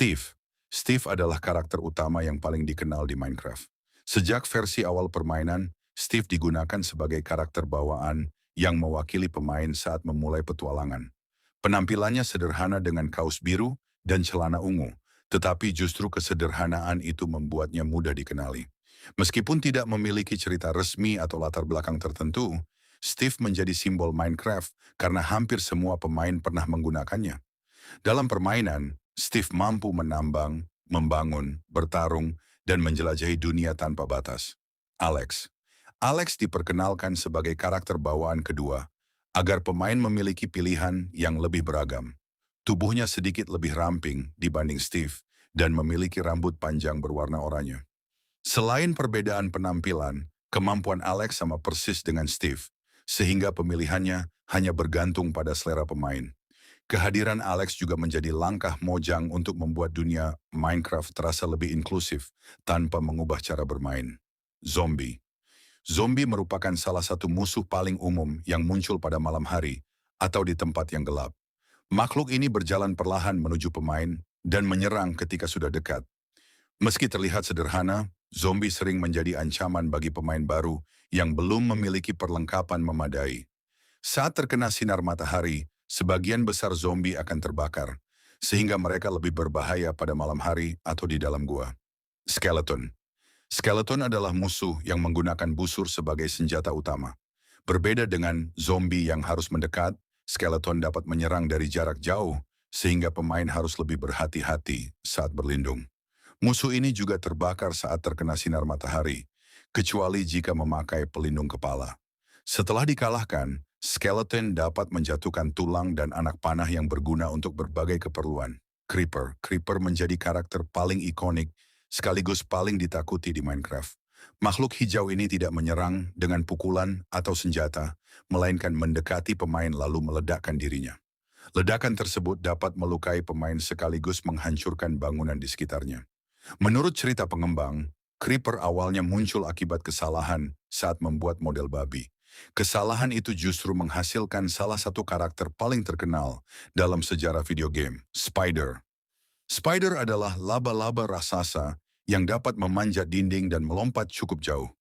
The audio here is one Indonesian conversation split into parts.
Steve. Steve adalah karakter utama yang paling dikenal di Minecraft. Sejak versi awal permainan, Steve digunakan sebagai karakter bawaan yang mewakili pemain saat memulai petualangan. Penampilannya sederhana dengan kaos biru dan celana ungu, tetapi justru kesederhanaan itu membuatnya mudah dikenali. Meskipun tidak memiliki cerita resmi atau latar belakang tertentu, Steve menjadi simbol Minecraft karena hampir semua pemain pernah menggunakannya. Dalam permainan, Steve mampu menambang, membangun, bertarung, dan menjelajahi dunia tanpa batas. Alex. Alex diperkenalkan sebagai karakter bawaan kedua, agar pemain memiliki pilihan yang lebih beragam. Tubuhnya sedikit lebih ramping dibanding Steve, dan memiliki rambut panjang berwarna oranye. Selain perbedaan penampilan, kemampuan Alex sama persis dengan Steve, sehingga pemilihannya hanya bergantung pada selera pemain. Kehadiran Alex juga menjadi langkah Mojang untuk membuat dunia Minecraft terasa lebih inklusif tanpa mengubah cara bermain. Zombie. Zombie merupakan salah satu musuh paling umum yang muncul pada malam hari atau di tempat yang gelap. Makhluk ini berjalan perlahan menuju pemain dan menyerang ketika sudah dekat. Meski terlihat sederhana, zombie sering menjadi ancaman bagi pemain baru yang belum memiliki perlengkapan memadai. Saat terkena sinar matahari, sebagian besar zombie akan terbakar, sehingga mereka lebih berbahaya pada malam hari atau di dalam gua. Skeleton. Skeleton adalah musuh yang menggunakan busur sebagai senjata utama. Berbeda dengan zombie yang harus mendekat, skeleton dapat menyerang dari jarak jauh, sehingga pemain harus lebih berhati-hati saat berlindung. Musuh ini juga terbakar saat terkena sinar matahari, kecuali jika memakai pelindung kepala. Setelah dikalahkan, skeleton dapat menjatuhkan tulang dan anak panah yang berguna untuk berbagai keperluan. Creeper. Creeper menjadi karakter paling ikonik, sekaligus paling ditakuti di Minecraft. Makhluk hijau ini tidak menyerang dengan pukulan atau senjata, melainkan mendekati pemain lalu meledakkan dirinya. Ledakan tersebut dapat melukai pemain sekaligus menghancurkan bangunan di sekitarnya. Menurut cerita pengembang, Creeper awalnya muncul akibat kesalahan saat membuat model babi. Kesalahan itu justru menghasilkan salah satu karakter paling terkenal dalam sejarah video game, Spider. Spider adalah laba-laba raksasa yang dapat memanjat dinding dan melompat cukup jauh.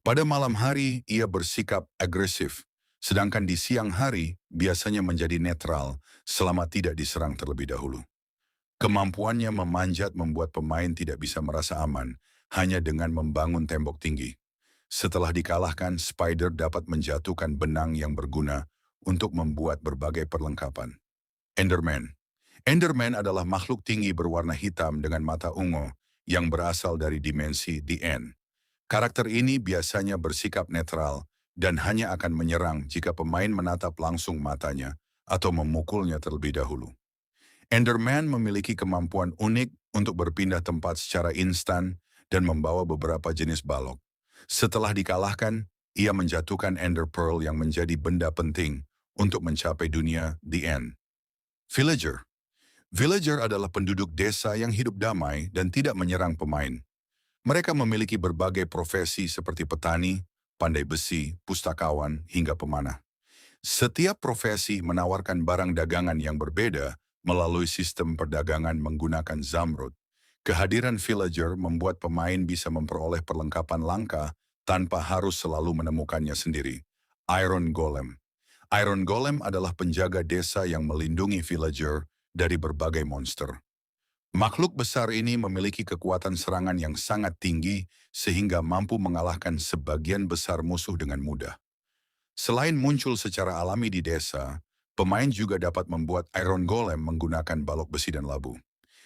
Pada malam hari, ia bersikap agresif, sedangkan di siang hari biasanya menjadi netral selama tidak diserang terlebih dahulu. Kemampuannya memanjat membuat pemain tidak bisa merasa aman hanya dengan membangun tembok tinggi. Setelah dikalahkan, Spider dapat menjatuhkan benang yang berguna untuk membuat berbagai perlengkapan. Enderman. Enderman adalah makhluk tinggi berwarna hitam dengan mata ungu yang berasal dari dimensi The End. Karakter ini biasanya bersikap netral dan hanya akan menyerang jika pemain menatap langsung matanya atau memukulnya terlebih dahulu. Enderman memiliki kemampuan unik untuk berpindah tempat secara instan dan membawa beberapa jenis balok. Setelah dikalahkan, ia menjatuhkan Ender Pearl yang menjadi benda penting untuk mencapai dunia The End. Villager. Villager adalah penduduk desa yang hidup damai dan tidak menyerang pemain. Mereka memiliki berbagai profesi seperti petani, pandai besi, pustakawan, hingga pemanah. Setiap profesi menawarkan barang dagangan yang berbeda melalui sistem perdagangan menggunakan zamrud. Kehadiran villager membuat pemain bisa memperoleh perlengkapan langka tanpa harus selalu menemukannya sendiri. Iron Golem. Iron Golem adalah penjaga desa yang melindungi villager dari berbagai monster. Makhluk besar ini memiliki kekuatan serangan yang sangat tinggi sehingga mampu mengalahkan sebagian besar musuh dengan mudah. Selain muncul secara alami di desa, pemain juga dapat membuat Iron Golem menggunakan balok besi dan labu.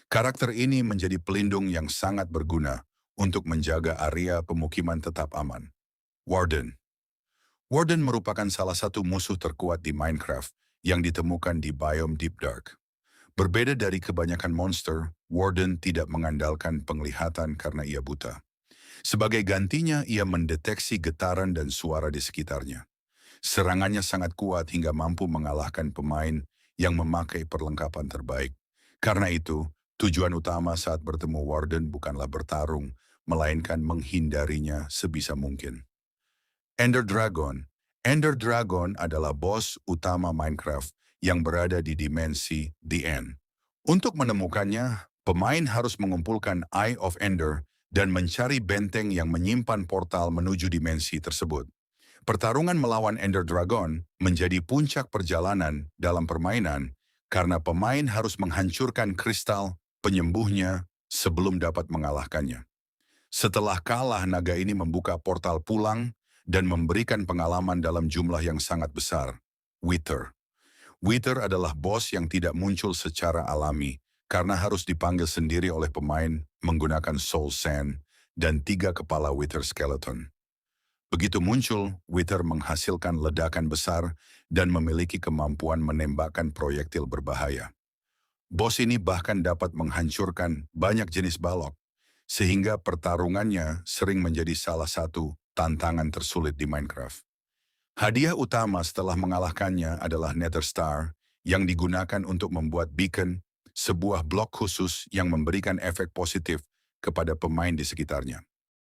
Karakter ini menjadi pelindung yang sangat berguna untuk menjaga area pemukiman tetap aman. Warden. Warden merupakan salah satu musuh terkuat di Minecraft yang ditemukan di biome Deep Dark. Berbeda dari kebanyakan monster, Warden tidak mengandalkan penglihatan karena ia buta. Sebagai gantinya, ia mendeteksi getaran dan suara di sekitarnya. Serangannya sangat kuat hingga mampu mengalahkan pemain yang memakai perlengkapan terbaik. Karena itu, tujuan utama saat bertemu Warden bukanlah bertarung, melainkan menghindarinya sebisa mungkin. Ender Dragon. Ender Dragon adalah bos utama Minecraft yang berada di dimensi The End. Untuk menemukannya, Pemain harus mengumpulkan Eye of Ender dan mencari benteng yang menyimpan portal menuju dimensi tersebut. Pertarungan melawan Ender Dragon menjadi puncak perjalanan dalam permainan karena pemain harus menghancurkan kristal penyembuhnya sebelum dapat mengalahkannya. Setelah kalah, naga ini membuka portal pulang dan memberikan pengalaman dalam jumlah yang sangat besar. Wither. Wither adalah bos yang tidak muncul secara alami karena harus dipanggil sendiri oleh pemain menggunakan Soul Sand dan 3 kepala Wither Skeleton. Begitu muncul, Wither menghasilkan ledakan besar dan memiliki kemampuan menembakkan proyektil berbahaya. Bos ini bahkan dapat menghancurkan banyak jenis balok, sehingga pertarungannya sering menjadi salah satu tantangan tersulit di Minecraft. Hadiah utama setelah mengalahkannya adalah Nether Star yang digunakan untuk membuat beacon, sebuah blok khusus yang memberikan efek positif kepada pemain di sekitarnya.